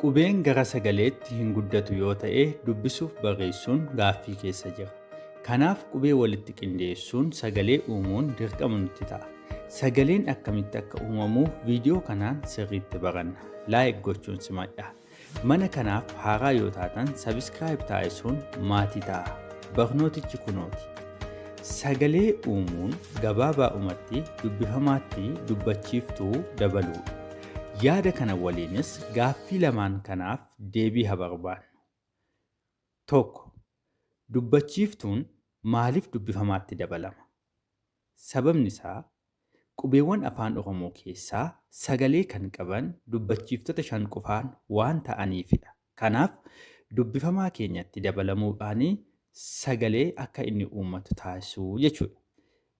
Qubeen gara sagaleetti hin guddatu yoo ta'e dubbisuuf barreessuun gaaffii keessa jira. Kanaaf qubee walitti qindeessuun sagalee uumuun dirqama nutti ta'a. Sagaleen akkamitti akka uumamu viidiyoo kanaan sirriitti baranna. Laayik gochuun simadha. Mana kanaaf haaraa yoo taatan sabiskiraayib taasisuun maatii ta'a. Barnootichi kunooti. Sagalee uumuun gabaabaadhumatti dubbifamaatti dubbachiiftuu dabaluudha. Yaada kana waliinis gaaffii lamaan kanaaf deebii haa barbaannu. 1. Dubbachiiftuun maaliif dubbifamaatti dabalama? Sababni isaa qubeewwan afaan Oromoo keessaa sagalee kan qaban dubbachiiftota 5 qofaan waan ta'aniifidha. Kanaaf dubbifamaa keenyatti dabalamuudhaan sagalee akka inni uummatu taasisuu jechuudha.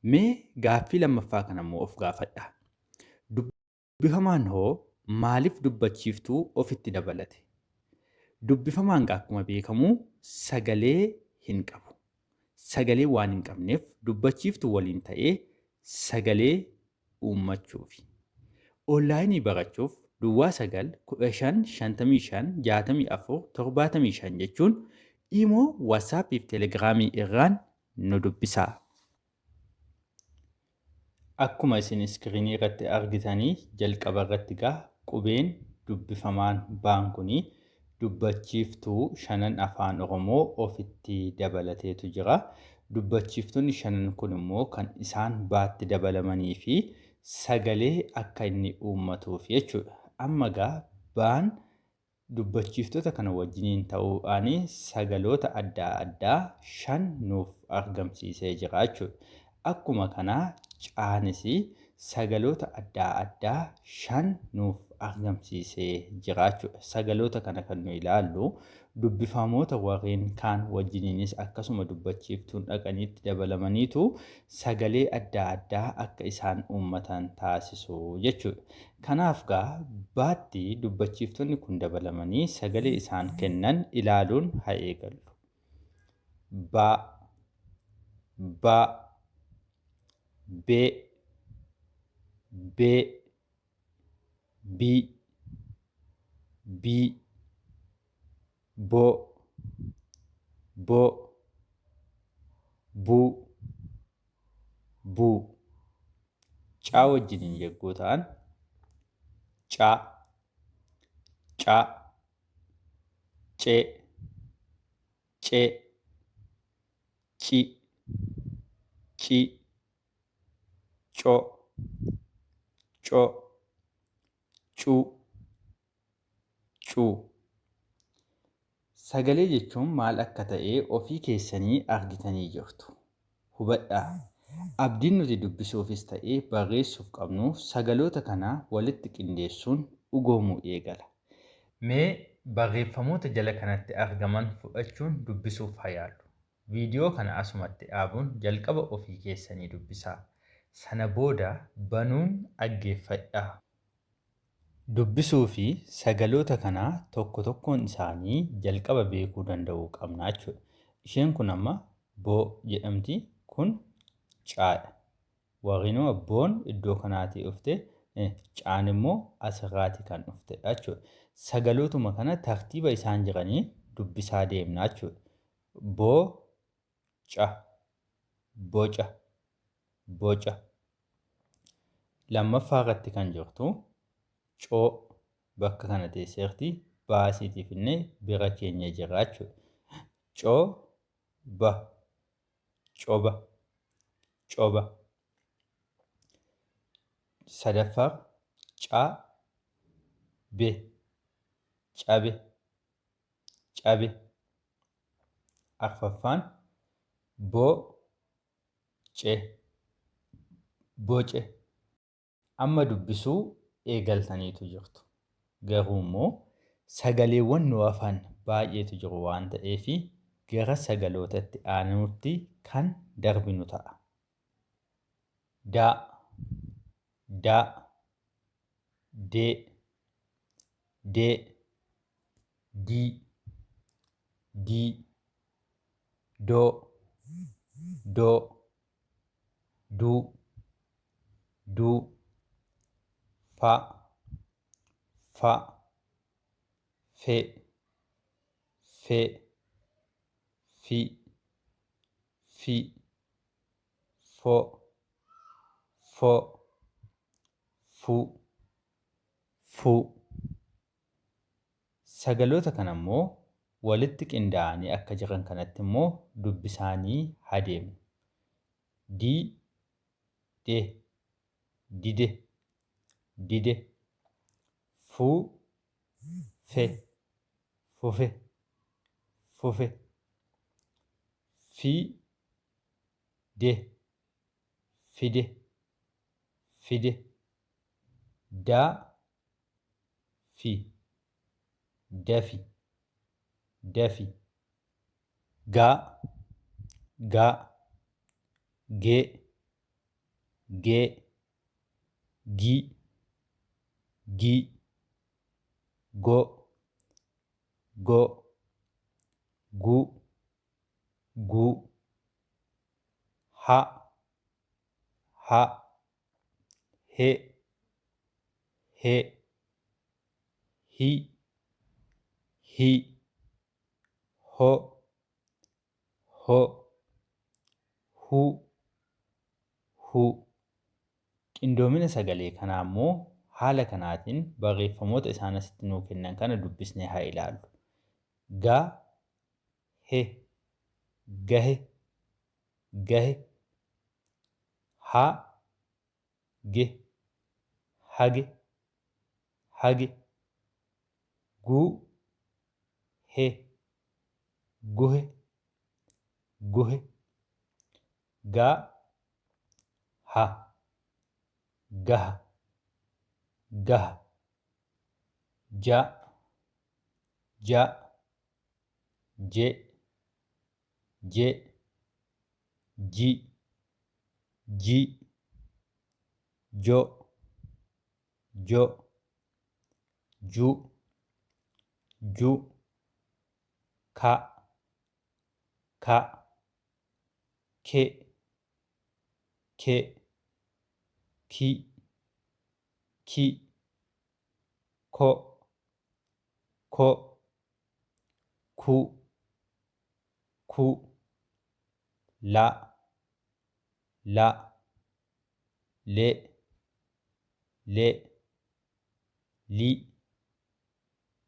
Mee gaaffii lammaffaa kanammoo of gaafadha. Dubbifamaan hoo maaliif dubbachiiftuu ofitti dabalate? Dubbifamaan akkuma beekamu sagalee hin qabu. Sagalee waan hin qabneef dubbachiiftuu waliin ta'ee sagalee uummachuufi. Onlaayinii barachuuf Duwwaa 9 15 55 64 75 jechuun Imoo, Waatsaappii fi Teelegiraamii irraan nu dubbisaa. Akkuma isin iskiriinii irratti argitanii jalqaba irratti qubeen dubbifamaan ba'an kuni dubbachiiftuu 5 afaan Oromoo ofitti dabalateetu jira. Dubbachiiftuun 5 kun immoo kan isaan baatti dabalamanii fi sagalee akka inni uummatuuf jechuudha. Amma ba'an dubbachiiftota kana wajjiniin ta'uudhaan sagaloota adda addaa 5 nuuf argamsiisee jira jechuudha. Akkuma kanaa caanis sagaloota adda addaa 5 nuuf argamsiisee jira jechuudha. Sagaloota kana kan nu ilaallu dubbifamoota warreen kaan wajjiniinis akkasuma dubbachiiftuun dhaqaniitti dabalamaniitu sagalee adda addaa akka isaan uummatan taasisu jechuudha. Kanaaf baatti dubbachiiftonni kun dabalamanii sagalee isaan kennan ilaaluun haa eegallu. Ba, ba, be, be, bi, bi, bo, bo, bu, bu. Caa wajjiniin yogguu ta'an caa, caa, cee, cee, ci, ci, co, co, cu, cu. Sagalee jechuun maal akka ta'e ofii keessanii argitanii jirtu. Hubadhaa. Abdiin nuti dubbisuufis ta'ee barreessuuf qabnu sagaloota kana walitti qindeessuun dhugoomuu eegala. Mee barreeffamoota jala kanatti argaman fudhachuun dubbisuuf haa yaallu. Viidiyoo kana asumatti dhaabuun jalqaba ofii keessanii dubbisaa. Sana booda banuun dhaggeeffadhaa. Dubbisuu fi sagaloota kanaa tokko tokkoon isaanii jalqaba beekuu danda'uu qabna jechuudha. Isheen kun amma boo jedhamti, kun caadha. Warreen boon iddoo kanaatii dhufte, caan immoo asirraatii kan dhuftedha jechuudha. Sagalootuma kana tartiiba isaan jiranii dubbisaa deemna jechuudha. Boo, ca, boca, boca. Lammaffaa irratti kan jirtu coo bakka kana teesseerti baasiitiif illee bira keenya jira jechuudha. Coo, ba, coba, coba. Sadaffaa caa, be, cabe, cabe. Arfaffaan boo, ce, boce. Amma dubbisuu eegaltaniitu jirtu. Garuu immoo sagaleewwan nu hafan baay'eetu jiru waan ta'eef gara sagalootatti aanuutti kan darbinu ta'a. Daa, daa, dee, dee, dii, dii, doo, doo, duu, duu, fa, fa, fe, fe, fi, fi, fo, fo, fu, fu. Sagaloota kana immoo walitti qindaa'anii akka jiran kanatti immoo dubbisaanii hadeemu. Di, de, dide, dide. Fu, fe, fufe, fufe. Fi, de, fide, fide. Da, fi, dafi, dafi. Ga, ga, ge, ge. Gi, gi. Go, go. Gu, gu. Ha, ha. He, he. Hi, hi. Ho, ho. Hu, hu. Qindoomina sagalee kanaa immoo haala kanaatiin barreeffamoota isaan asitti nuu kennan kana dubbisnee haa ilaallu. Ga, he, gahe, gahe. Ha, ge, hage, hage. Gu, he, guhe, guhe. Ga, ha, gaha, gaha. Ja, ja. Je, je. Ji, ji. Jo, jo. Ju, ju. Ka, ka. Ke, ke. Ki, ki. Ko, ko. Ku, ku. La, la. Le, le. Li,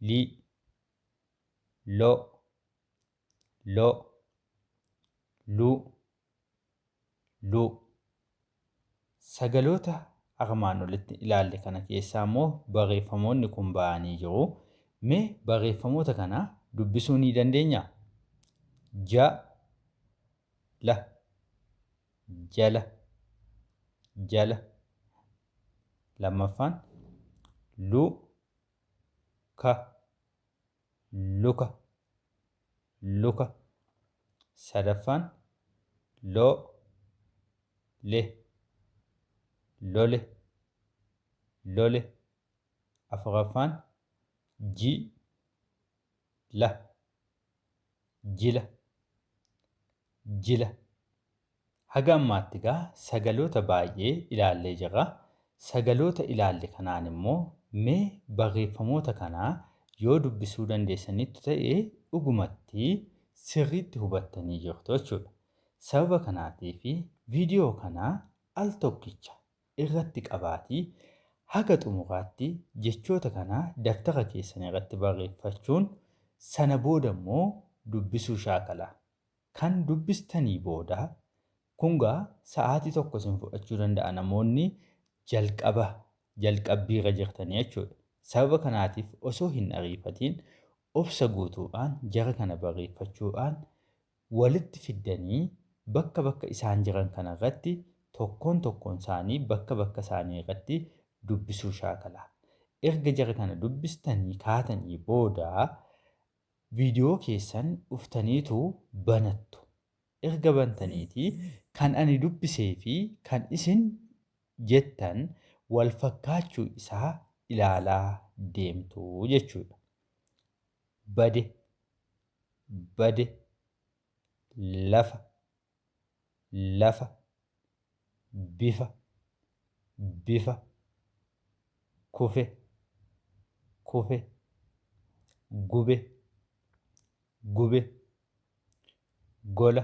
li. Lo, lo. Lu, lu. Sagaloota armaan olitti ilaalle kana keessaa immoo barreeffamoonni kun ba'anii jiru. Mee barreeffamoota kana dubbisuu ni dandeenyaa? Ja, la, jala, jala. Lammaffaan lu, ka, luka, luka. Sadaffaan lo, le, lole, lole. Afuraffaan ji, la, jila, jila. Haga ammaatti egaa sagaloota baay'ee ilaallee jirra. Sagaloota ilaalle kanaan immoo mee barreeffamoota kanaa yoo dubbisuu dandeessanitti ta'e dhugumatti sirriitti hubattanii jirtu jechuudha. Sababa kanaatii fi viidiyoo kanaa al tokkicha irratti qabaatii haga xumuraatti jechoota kanaa daftara keessan irratti barreeffachuun sana booda immoo dubbisuu shaakala. Kan dubbistanii booda kungaa sa'aatii tokko isin fudhachuu danda'a namoonni jalqabbiirra jirtanii jechuudha. Sababa kanaatiif osoo hin ariifatiin obsa guutuudhaan jara kana barreeffachuudhaan walitti fiddanii bakka isaan jiran kana irratti tokkoon isaanii bakka isaanii irratti dubbisuu shaakala. Erga jara kana dubbistanii kaatanii booda viidiyoo keessan dhuftaniitu banattu. Erga bantaniitii kan ani dubbisee fi kan isin jettan wal fakkaachuu isaa ilaalaa deemtu jechuudha. Bade, bade. Lafa, lafa. Bifa, bifa. Kufe, kufe. gube, gube, gola,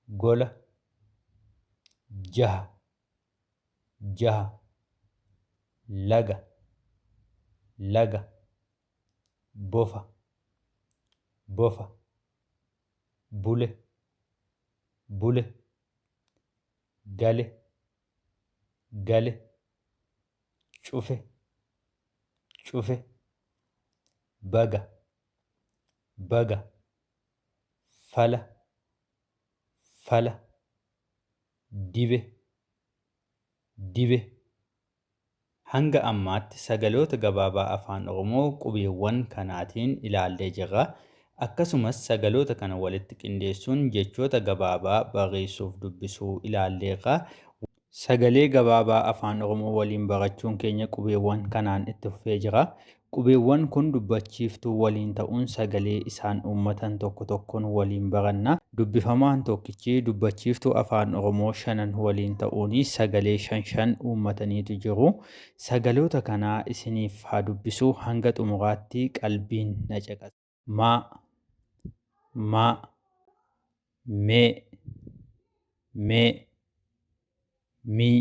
gola, jaha, jaha, laga, laga, bofa, bofa, bule, bule, gale, gale, cufe, cufe, baga, baga, fala, fala, dibe, dibe. Hanga ammaatti sagaloota gabaabaa afaan Oromoo qubeewwan kanaatiin ilaallee jirra. Akkasumas sagaloota kana walitti qindeessuun jechoota gabaabaa barreessuuf dubbisuu ilaalleerra. Sagalee gabaabaa afaan Oromoo waliin barachuun keenya qubeewwan kanaan itti fufee jira. Qubeewwan kun dubbachiiftuu waliin ta'uun sagalee isaan uummatan tokko tokkoon waliin baranna. Dubbifamaan tokkichi dubbachiiftuu afaan Oromoo 5 waliin ta'uun sagalee 5 uummataniitu jiru. Sagaloota kanaa isiniif haa dubbisuu hanga xumuraatti qalbiin na caqasa. Ma, ma, me, me, mi,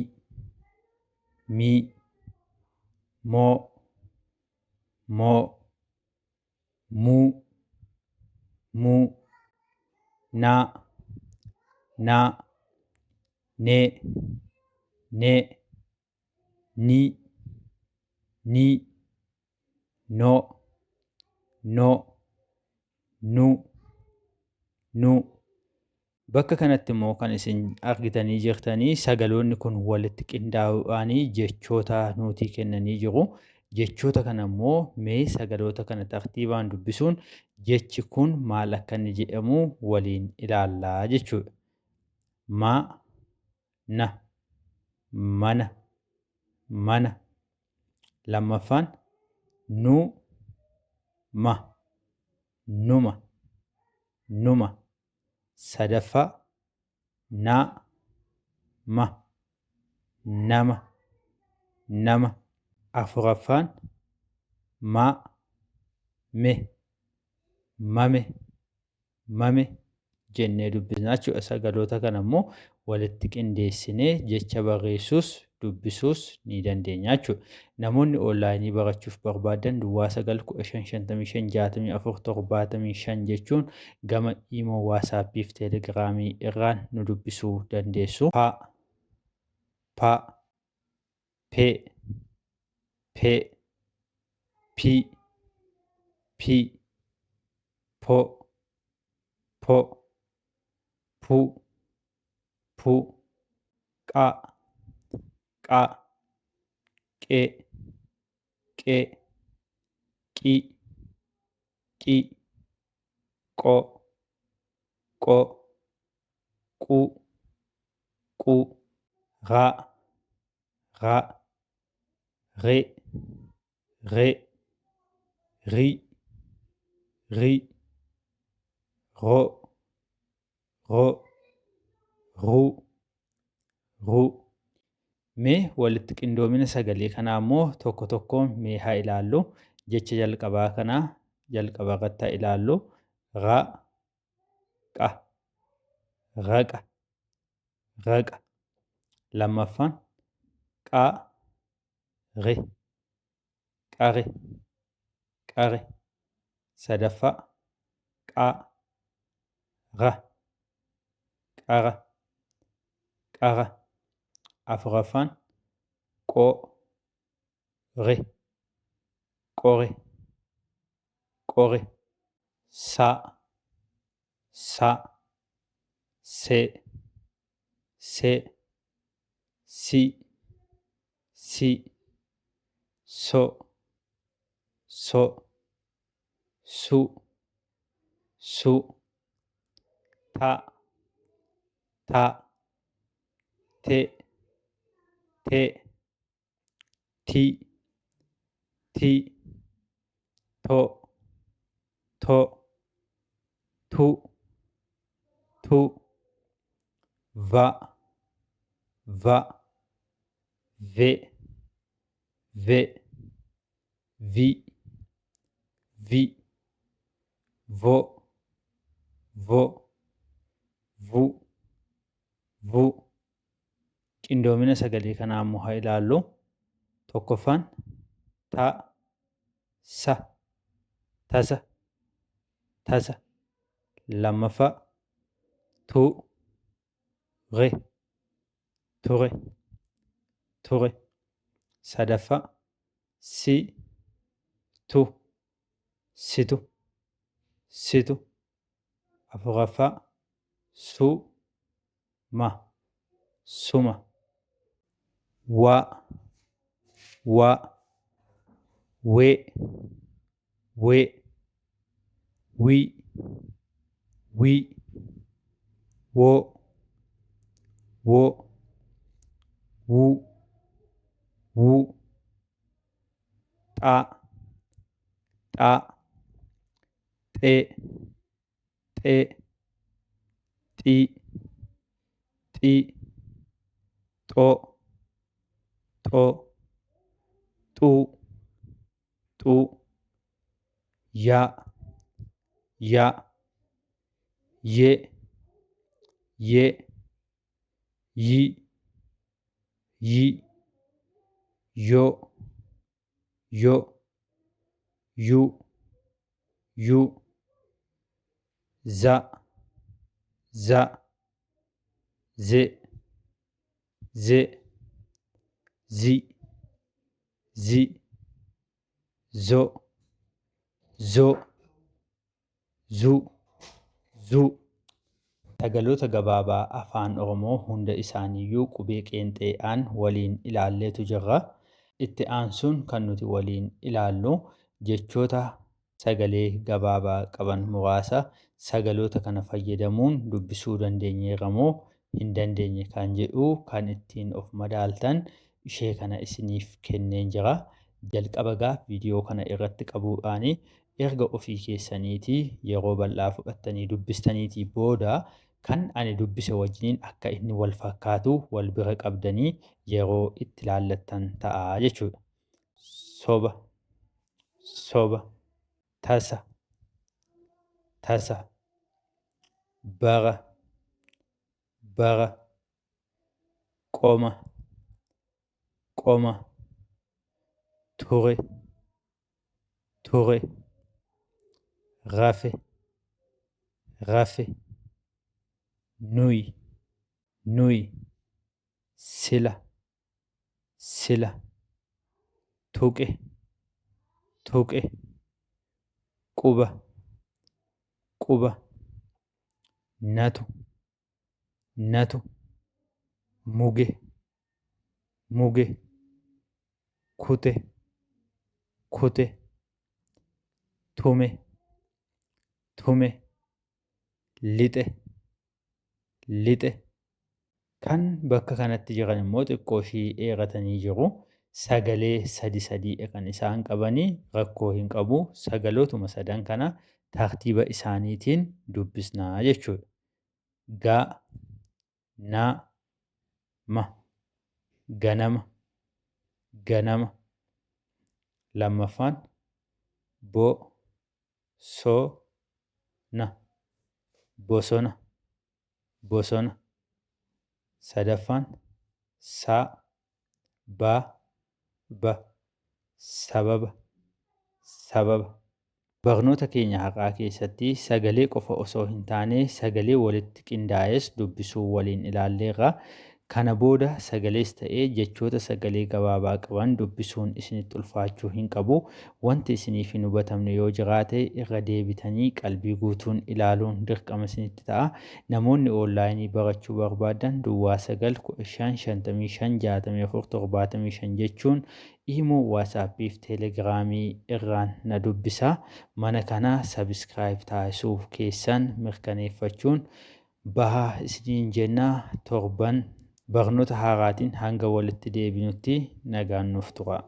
mi, mo, mo, mu, mu, na, na, ne, ne, ni, ni, no, no, nu, nu. Bakka kanatti immoo kan isin argitanii jirtanii sagaloonni kun walitti qindaa'anii jechoota nuutii kennanii jiru. Jechoota kana immoo mee sagaloota kana tartiibaan dubbisuun jechi kun maal akka inni jedhamu waliin ilaallaa jechuudha. Ma, na, mana, mana. Lammaffaan nu, ma, numa, numa. Sadaffaa na, ma, nama, nama. Afuraffaan ma, me, mame, mame jennee dubbisna jechuudha. Sagaloota kana immoo walitti qindeessinee jecha barreessuus dubbisuus ni dandeenya jechuudha. Namoonni onlaayinii barachuuf barbaadan Duwwaa 955564775 jechuun gama iimoo waasappii fi teelegiraamii irraan nu dubbisuu dandeessu. Pa, pa, pe, pe, pi, pi, po, po, pu, pu, qa, qa, qe, qe, qi, qi, qo, qo, qu, qu, ra, ra, re, re, ri, ri, ro, ro, ru, ru. Mee walitti qindoomina sagalee kanaa immoo tokko tokkoon mee haa ilaallu. Jecha jalqabaa kanaa jalqaba irratti haa ilaallu. Ra, qa, raqa, raqa. Lammaffaan qa, re, qare, qare. Sadaffaa qa, ra, qara, qara. Afuraffaan qo, re, qore, qore. Sa, sa, se, se, si, si, so, so, su, su. Ta, ta, te, te, ti, ti, to, to, tu, tu. Va, va, ve, ve, vi, vi, vo, vo, vu, vu. Qindoomina sagalee kanaa immoo haa ilaallu. Tokkoffaan ta, sa, tasa, tasa. Lammaffaa tu, re, ture, ture. Sadaffaa si, tu, situ, situ. Afuraffaa su, ma, suma. Wa, wa, we, we, wi, wi, wo, wo, wu, wu. Xa, xa, xe, xe, xi, xi. Xo, xo, xu, xu. Ya, ya, ye, ye, yi, yi, yo, yo, yu, yu. Za, za, ze, ze, zi, zi, zo, zo, zu, zu. Sagaloota gabaabaa afaan Oromoo hunda isaaniiyyuu qubee qeenxeedhaan waliin ilaalleetu jirra. Itti aansuun kan nuti waliin ilaallu jechoota sagalee gabaabaa qaban muraasa sagaloota kana fayyadamuun dubbisuu dandeenyeerra moo hin dandeenye kan jedhu kan ittiin of madaaltan ishee kana isiniif kenneen jira. Jalqaba viidiyoo kana irratti qabuudhaan erga ofii keessaniitii yeroo bal'aa fudhattanii dubbistaniitii booda kan ani dubbise wajjiniin akka inni wal fakkaatu wal bira qabdanii yeroo itti ilaallattan ta'a jechuudha. Soba, soba. Tasa, tasa. Bara, bara. Qoma, qoma. Ture, ture. Rafe, rafe. Nuyi, nuyi. Sila, sila. Tuqe, tuqe. Quba, quba. Natu, natu. Muge, muge. Kute, kute. Tume, tume. Lixe, lixe. Kan bakka kanatti jiran immoo xiqqoo ishii dheeratanii jiru. Sagalee sadi kan isaan qabanii rakkoo hin qabu. Sagalootuma sadan kana tartiiba isaaniitiin dubbisnaa jechuudha. Ga, na, ma. Ganama, ganama. Lammaffaan bo, so, na. Bosona, bosona. Sadaffaan sa, ba, ba. Sababa, sababa. Barnoota keenya har'aa keessatti sagalee qofa osoo hin taane sagalee walitti qindaa'es dubbisuu waliin ilaalleerra. Kana booda sagalees ta'ee jechoota sagalee gabaabaa qaban dubbisuun isinitti ulfaachuu hin qabu. Wanti isiniif hin hubatamne yoo jiraate irra deebitanii qalbii guutuun ilaaluun dirqama isinitti ta'a. Namoonni onlaayinii barachuu barbaadan Duwwaa 915556475 jechuun Imoo, Waatsaappii fi Teelegiraamii irraan na dubbisa. Mana kana sabiskiraayib taasisuuf keessan mirkaneeffachuun bahaa isiniin jennaa. Torban barnoota haaraatiin hanga walitti deebinutti nagaan nuuf tura.